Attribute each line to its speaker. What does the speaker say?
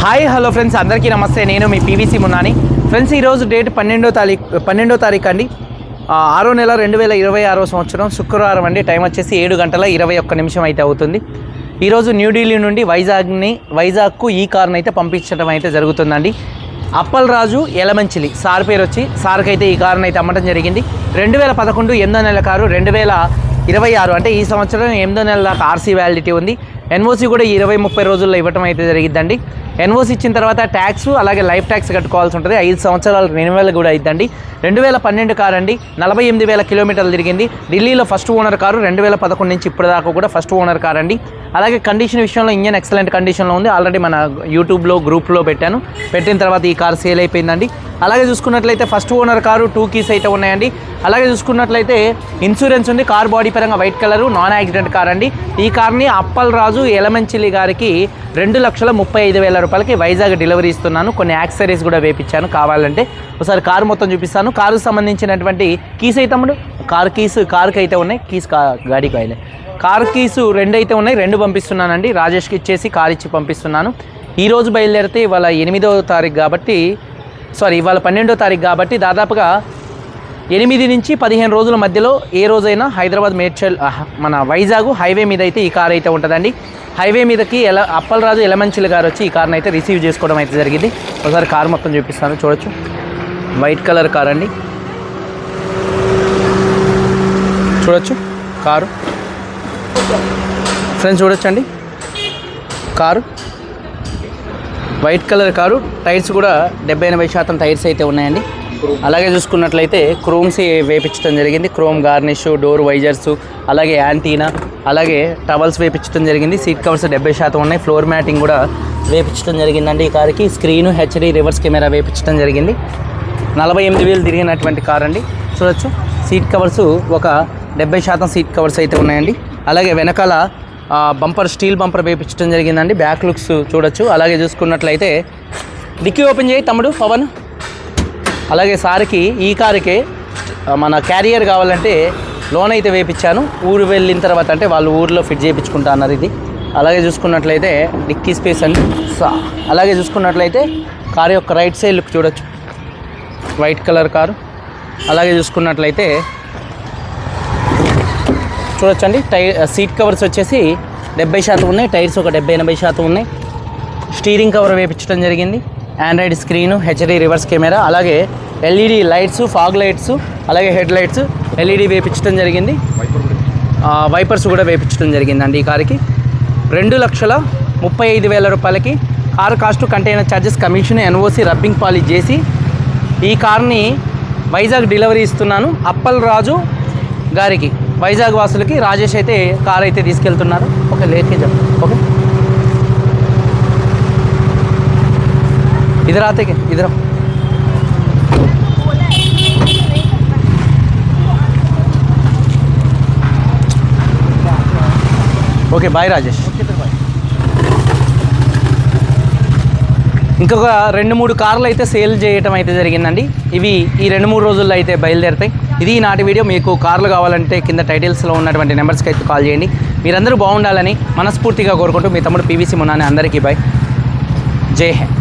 Speaker 1: Hi hello friends, అందరికీ నమస్తే. నేను మీ పీవీసీ మున్నాని. ఫ్రెండ్స్, ఈరోజు డేట్ 12వ తారీఖు అండి, 6వ నెల 2026 సంవత్సరం శుక్రవారం అండి. టైం వచ్చేసి 7 గంటల 21 నిమిషం అయితే అవుతుంది. ఈరోజు న్యూఢిల్లీ నుండి వైజాగ్కు ఈ కార్ని అయితే పంపించడం అయితే జరుగుతుందండి. అప్పల్ రాజు ఎలమంచిలి సార్ పేరు వచ్చి, సార్కి అయితే ఈ కార్ని అయితే అమ్మటం జరిగింది. 2011 8వ నెల కారు, 2026 అంటే ఈ సంవత్సరం 8వ నెల దాకా ఆర్సీ వ్యాలిడిటీ ఉంది. ఎన్ఓసి కూడా 20-30 రోజుల్లో ఇవ్వటం అయితే జరిగిద్దండి. ఎన్ఓసి ఇచ్చిన తర్వాత ట్యాక్స్ అలాగే లైఫ్ ట్యాక్స్ కట్టుకోవాల్సి ఉంటుంది. 5 సంవత్సరాల రెన్యువల్ కూడా అయిద్దండి. 2012 కారు అండి, 48,000 కిలోమీటర్లు తిరిగింది. ఢిల్లీలో ఫస్ట్ ఓనర్ కారు. 2011 నుంచి ఇప్పటిదాకా కూడా ఫస్ట్ ఓనర్ కారు అండి. అలాగే కండిషన్ విషయంలో ఇంజన్ ఎక్సలెంట్ కండిషన్లో ఉంది. ఆల్రెడీ మన యూట్యూబ్లో గ్రూప్లో పెట్టిన తర్వాత ఈ కారు సేల్ అయిపోయిందండి. అలాగే చూసుకున్నట్లయితే ఫస్ట్ ఓనర్ కారు, 2 కీస్ అయితే ఉన్నాయండి. అలాగే చూసుకున్నట్లయితే ఇన్సూరెన్స్ ఉంది. కార్ బాడీ పరంగా white colour, non accident car అండి. ఈ కార్ని అప్పల్ రాజు ఎలమంచిలి గారికి 2,35,000 రూపాయలకి వైజాగ్ డెలివరీ ఇస్తున్నాను. కొన్ని యాక్సెసరీస్ కూడా వేపించాను. కావాలంటే ఒకసారి కారు మొత్తం చూపిస్తాను. కారుకు సంబంధించినటువంటి కీస్ అయితే కారుకి అయితే ఉన్నాయి. కీస్ గాడికి అయితే కారు కీసు 2 అయితే ఉన్నాయి. 2 పంపిస్తున్నానండి. రాజేష్కి ఇచ్చేసి కారు ఇచ్చి పంపిస్తున్నాను. ఈరోజు బయలుదేరితే ఇవాళ 8వ తారీఖు కాబట్టి ఇవాళ 12వ తారీఖు కాబట్టి దాదాపుగా 8 నుంచి 15 రోజుల మధ్యలో ఏ రోజైనా హైదరాబాద్ మేడ్చల్ మన వైజాగ్ హైవే మీద అయితే ఈ కార్ అయితే ఉంటుందండి. హైవే మీదకి అప్పల్ రాజు ఎలమంచిలి గారు వచ్చి ఈ కార్ని అయితే రిసీవ్ చేసుకోవడం అయితే జరిగింది. ఒకసారి కారు మొత్తం చూపిస్తాను, చూడొచ్చు. వైట్ కలర్ కార్ అండి, చూడొచ్చు కారు. ఫ్రెండ్స్ చూడొచ్చండి, car white colour car. Tyres కూడా 70-80% టైర్స్ అయితే ఉన్నాయండి. అలాగే చూసుకున్నట్లయితే క్రోమ్స్ వేపించడం జరిగింది. క్రోమ్ గార్నిష్, డోర్ వైజర్స్, అలాగే యాంటీనా, అలాగే టవల్స్ వేపించడం జరిగింది. సీట్ కవర్స్ 70% ఉన్నాయి. ఫ్లోర్ మ్యాటింగ్ కూడా వేపించడం జరిగిందండి. ఈ కార్కి స్క్రీను, హెచ్డి రివర్స్ కెమెరా వేపించడం జరిగింది. 48,000 తిరిగినటువంటి కార్ అండి. చూడొచ్చు సీట్ కవర్స్ ఒక 70% సీట్ కవర్స్ అయితే ఉన్నాయండి. అలాగే వెనకాల బంపర్, స్టీల్ బంపర్ వేపించడం జరిగిందండి. బ్యాక్ లుక్స్ చూడొచ్చు. అలాగే చూసుకున్నట్లయితే డిక్కీ ఓపెన్ చేయి తమ్ముడు పవన్. అలాగే సార్కి ఈ కారుకే మన క్యారియర్ కావాలంటే లోన్ అయితే వేయించాను. ఊరు వెళ్ళిన తర్వాత అంటే వాళ్ళు ఊరిలో ఫిట్ చేయించుకుంటా అన్నారు ఇది. అలాగే చూసుకున్నట్లయితే డిక్కీ స్పేస్ అండి. అలాగే చూసుకున్నట్లయితే కారు యొక్క రైట్ సైడ్ లుక్ చూడొచ్చు, వైట్ కలర్ కారు. అలాగే చూసుకున్నట్లయితే చూడొచ్చండి, సీట్ కవర్స్ వచ్చేసి 70% ఉన్నాయి. టైర్స్ ఒక 70-80% ఉన్నాయి. స్టీరింగ్ కవర్ వేయించడం జరిగింది. Android screen, HD reverse camera, అలాగే ఎల్ఈడి లైట్స్, ఫాగ్ లైట్స్, అలాగే హెడ్ లైట్స్ ఎల్ఈడి వేయించడం జరిగింది. వైపర్స్ కూడా వేయించడం జరిగిందండి. ఈ కారుకి 2,35,000 రూపాయలకి car cost, container charges, commission, NOC, rubbing polish చేసి ఈ కార్ని వైజాగ్ డెలివరీ ఇస్తున్నాను. అప్పల్ రాజు గారికి, వైజాగ్ వాసులకి రాజేష్ అయితే కార్ అయితే తీసుకెళ్తున్నారు. ఓకే, లేకే చెప్పండి. ఓకే, इधर आते क्या, इधर ఓకే, బాయ్ రాజేష్. ఇంకొక 2-3 కార్లు అయితే సేల్ చేయటం అయితే జరిగిందండి. ఇవి ఈ 2-3 రోజుల్లో అయితే బయలుదేరుతాయి. ఇది నాటి వీడియో. మీకు కార్లు కావాలంటే కింద టైటిల్స్లో ఉన్నటువంటి నెంబర్స్కి అయితే కాల్ చేయండి. మీరందరూ బాగుండాలని మనస్ఫూర్తిగా కోరుకుంటూ మీ తమ్ముడు పీవీసీ మున్నాని. అందరికీ బాయ్, జై హింద్.